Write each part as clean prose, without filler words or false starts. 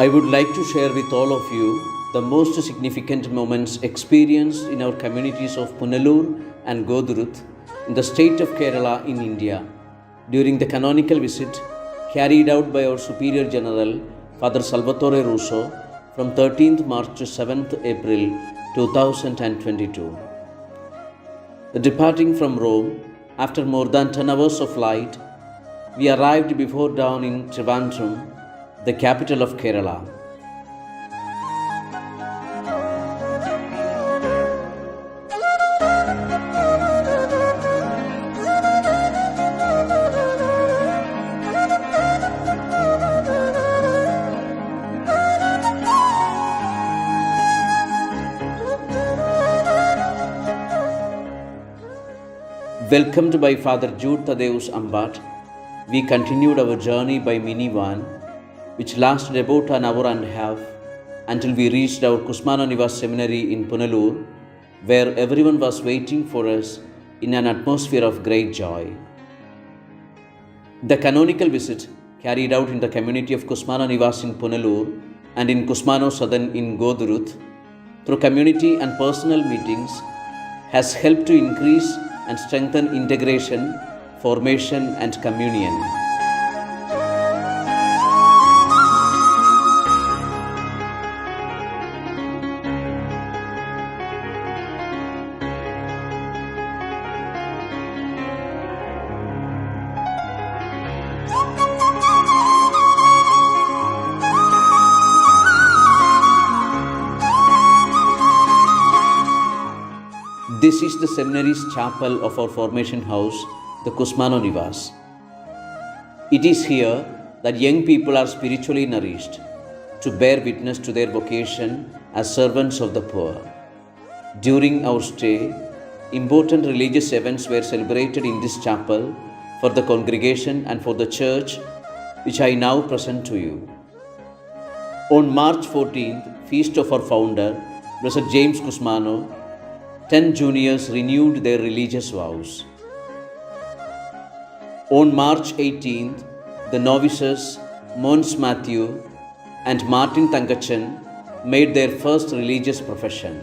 I would like to share with all of you the most significant moments experienced in our communities of Punalur and Gothuruth in the state of Kerala in India during the canonical visit carried out by our Superior General Father Salvatore Russo from 13th March to 7th April 2022. Departing from Rome after more than 10 hours of flight, we arrived before dawn in Trivandrum, the capital of Kerala. Welcomed by Father Jude Thaddeus Ambat, we continued our journey by minivan, which lasted about an hour and a half until we reached our Kusmano Nivas Seminary in Punalur, where everyone was waiting for us in an atmosphere of great joy. The canonical visit carried out in the community of Kusmano Nivas in Punalur and in Kusmano Southern in Gothuruth through community and personal meetings has helped to increase and strengthen integration, formation and communion. This is the seminary's chapel of our formation house, the Kusmano Nivas. It is here that young people are spiritually nourished to bear witness to their vocation as servants of the poor. During our stay, important religious events were celebrated in this chapel for the congregation and for the church, which I now present to you. On March 14th, feast of our founder, Blessed James Kusmano, 10 juniors renewed their religious vows. On March 18th, the novices Mons Matthew and Martin Tangachan made their first religious profession.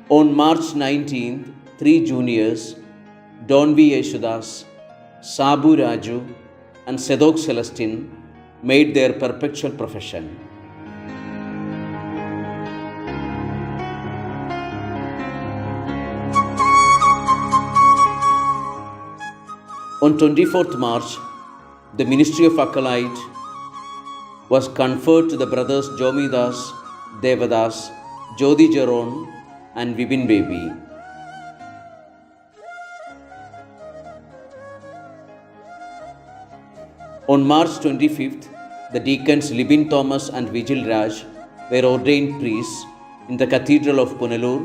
On March 19th, 3 juniors, Don V. Yeshudas, Sabu Raju and Sedok Celestine made their perpetual profession. On 24th March, the ministry of acolyte was conferred to the brothers Jomidas, Devadas, Jodi Jaron and Vibin Baby. On March 25th, the deacons Libin Thomas and Vigil Raj were ordained priests in the Cathedral of Punalur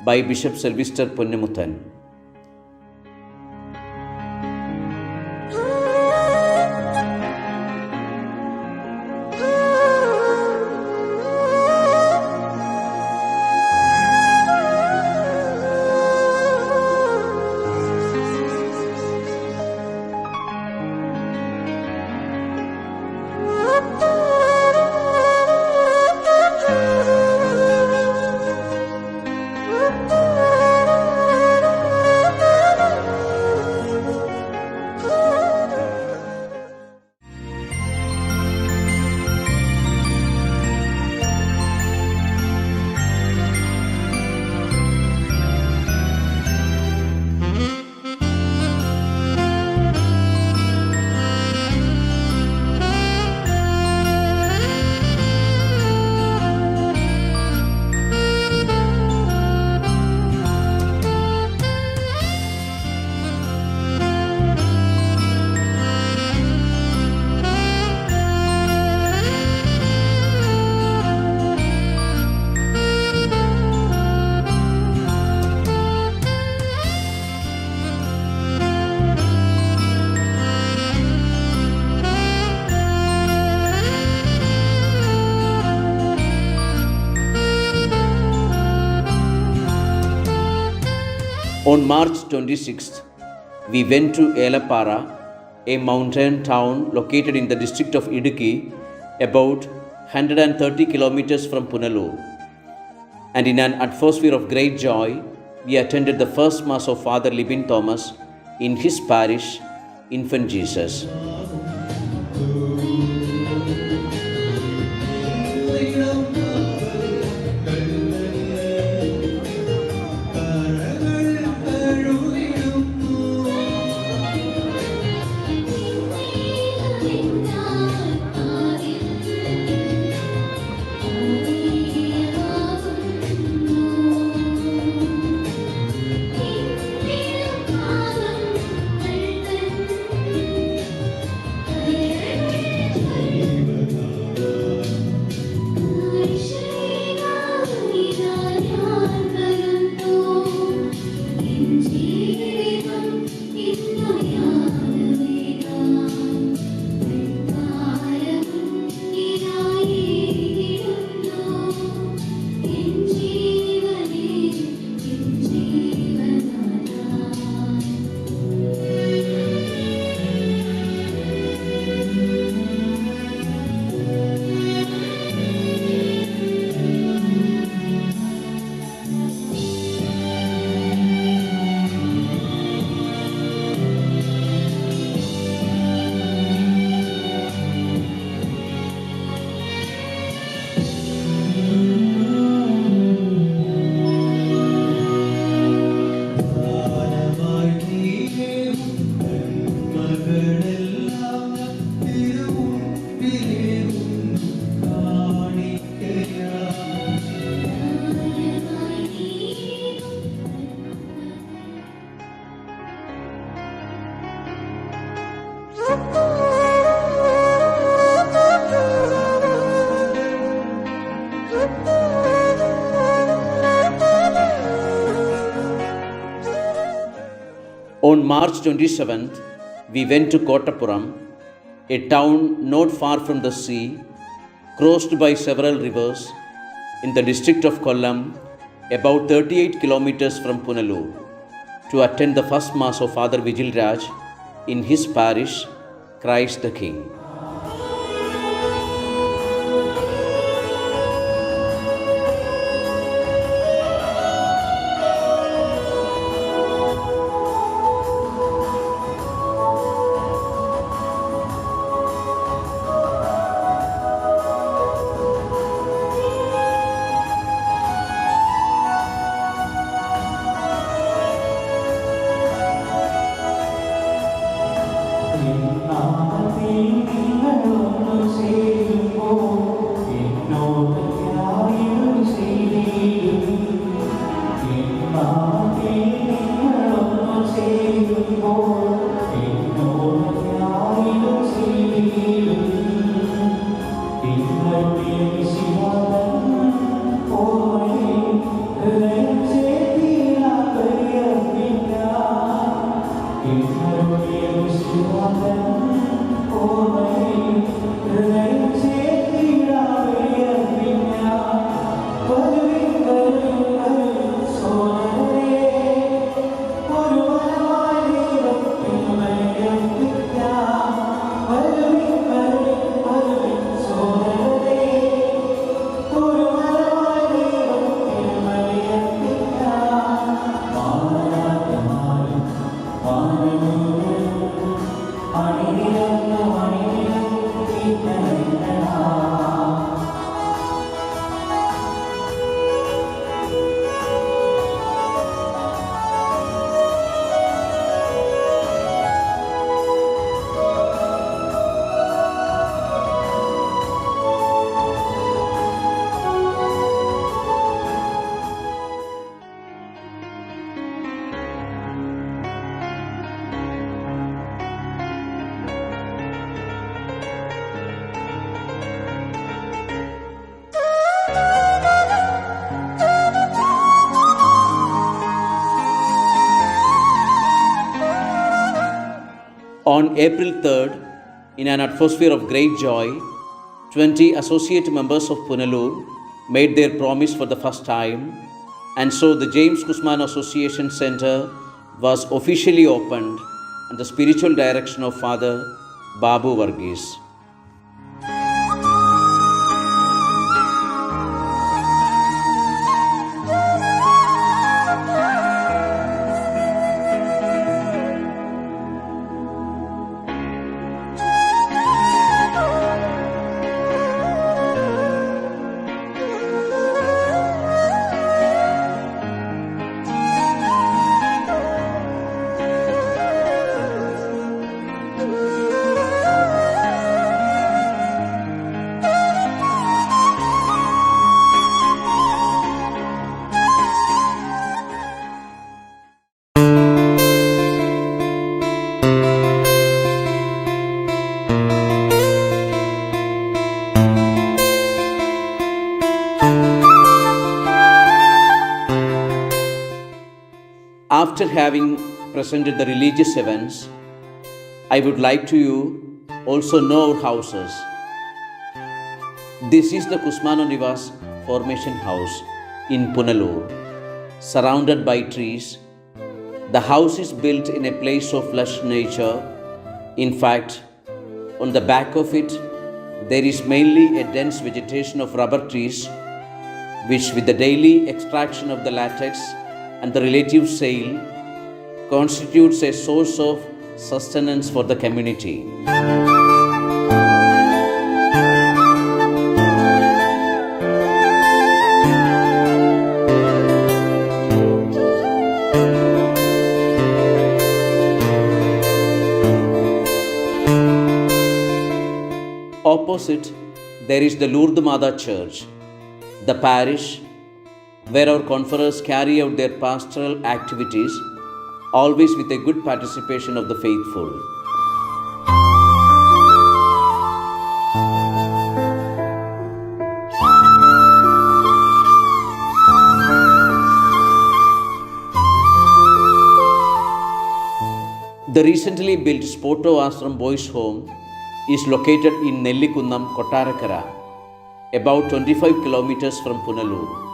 by Bishop Sylvester Punnamuthan. On March 26th, we went to Elapara, a mountain town located in the district of Idukki, about 130 kilometers from Punalur. And in an atmosphere of great joy, we attended the first Mass of Father Libin Thomas in his parish, Infant Jesus. On March 27th, we went to Kottapuram, a town not far from the sea, crossed by several rivers, in the district of Kollam, about 38 kilometers from Punalur, to attend the first Mass of Father Vigil Raj in his parish, Christ the King. On April 3rd, in an atmosphere of great joy, 20 associate members of Punalur made their promise for the first time, and so the James Kusman Association Center was officially opened and the spiritual direction of Father Babu Varghese. After having presented the religious events, I would like to you also know our houses. This is the Kusmano Nivas Formation House in Punalur, surrounded by trees. The house is built in a place of lush nature. In fact, on the back of it, there is mainly a dense vegetation of rubber trees, which with the daily extraction of the latex and the relative sale constitutes a source of sustenance for the community. Opposite, there is the Lourdes Mada Church, the parish where our conferers carry out their pastoral activities, always with a good participation of the faithful. The recently built Spoto Ashram Boys Home is located in Nellikundam, Kottarakara, about 25 kilometers from Punalur.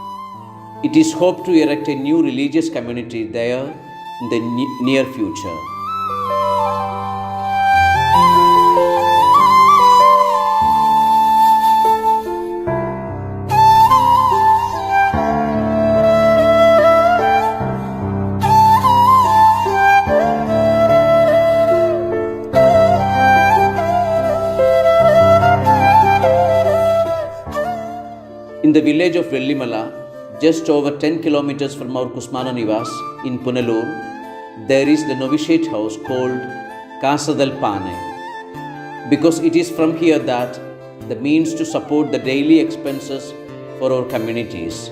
It is hoped to erect a new religious community there in the near future. In the village of Vellimala, just over 10 kilometers from our Kusmano Nivas in Punalur, there is the novitiate house called Casa del Pane, because it is from here that the means to support the daily expenses for our communities,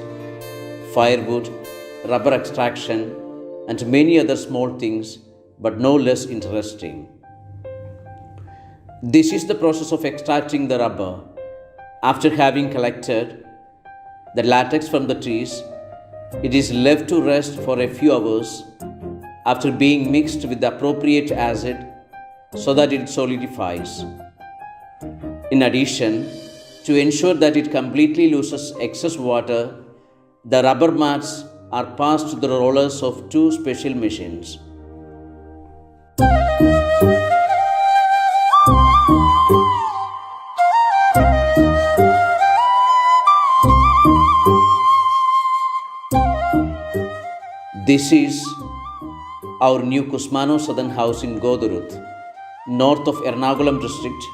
firewood, rubber extraction, and many other small things, but no less interesting. This is the process of extracting the rubber. After having collected the latex from the trees, it is left to rest for a few hours after being mixed with the appropriate acid so that it solidifies. In addition, to ensure that it completely loses excess water, the rubber mats are passed to the rollers of two special machines. This is our new Kusmano Southern House in Gothuruth, north of Ernakulam district,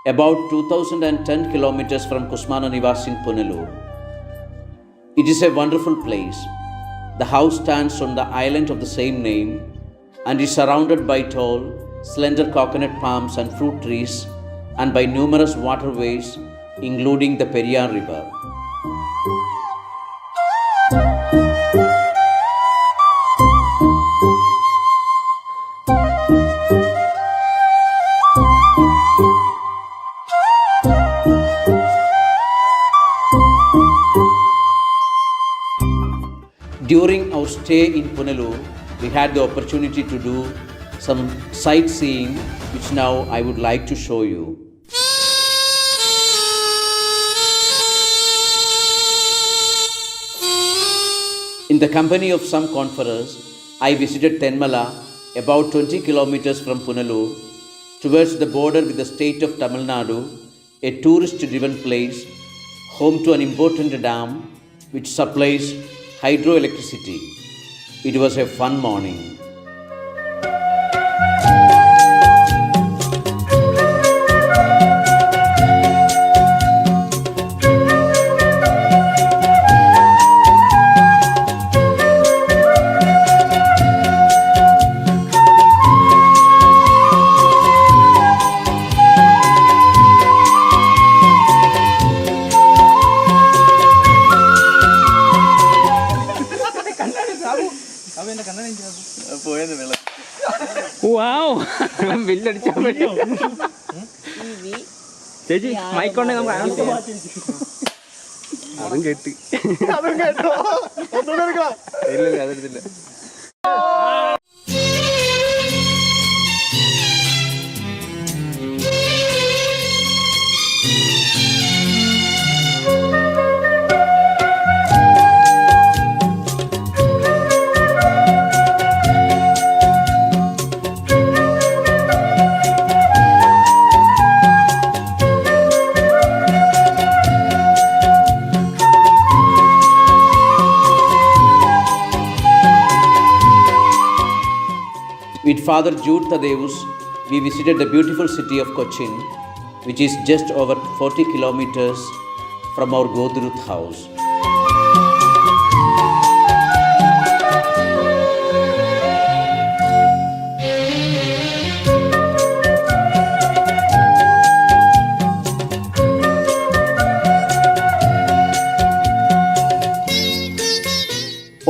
about 2010 kilometers from Kusmano Nivas in Punalur. It is a wonderful place. The house stands on the island of the same name and is surrounded by tall, slender coconut palms and fruit trees and by numerous waterways, including the Periyar River. During our stay in Punalur, we had the opportunity to do some sightseeing, which now I would like to show you. In the company of some conferers, I visited Tenmala about 20 kilometers from Punalur, towards the border with the state of Tamil Nadu, a tourist-driven place, home to an important dam which supplies hydroelectricity. It was a fun morning. ബില്ലടിച്ചാൽ പറ്റും ചേച്ചി മൈക്കൊണ്ടേ നമുക്ക് announce ചെയ്യാം. അതും കേട്ട് ഇല്ല അതെടുത്തില്ല. With Father Jude Thaddeus, we visited the beautiful city of Cochin, which is just over 40 kilometers from our Gothuruth house.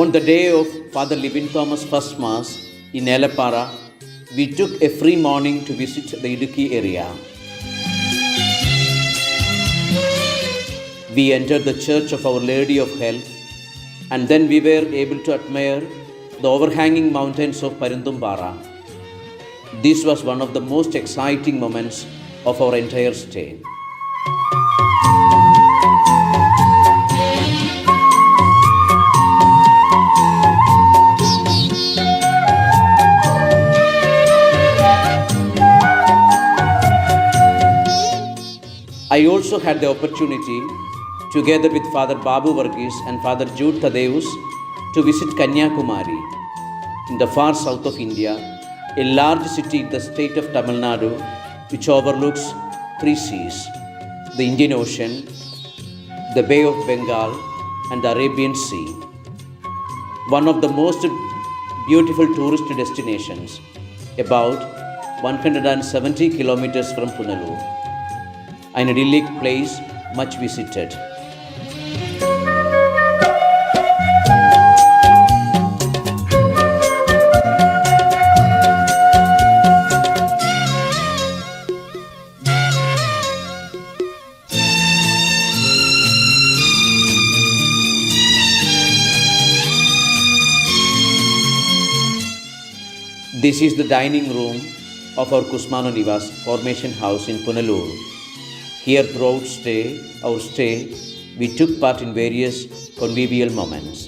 On the day of Father Livin Thomas' first Mass in Elapara, we took a free morning to visit the Idukki area. We entered the Church of Our Lady of Health, and then we were able to admire the overhanging mountains of Paruntumpara. This was one of the most exciting moments of our entire stay. I also had the opportunity, together with Father Babu Varghese and Father Jude Thaddeus, to visit Kanyakumari, in the far south of India, a large city in the state of Tamil Nadu, which overlooks three seas: the Indian Ocean, the Bay of Bengal, and the Arabian Sea. One of the most beautiful tourist destinations, about 170 kilometers from Punalur. An idyllic place much visited. This is the dining room of our Kusmano Nivas formation house in Punalur. Here throughout our stay, we took part in various convivial moments.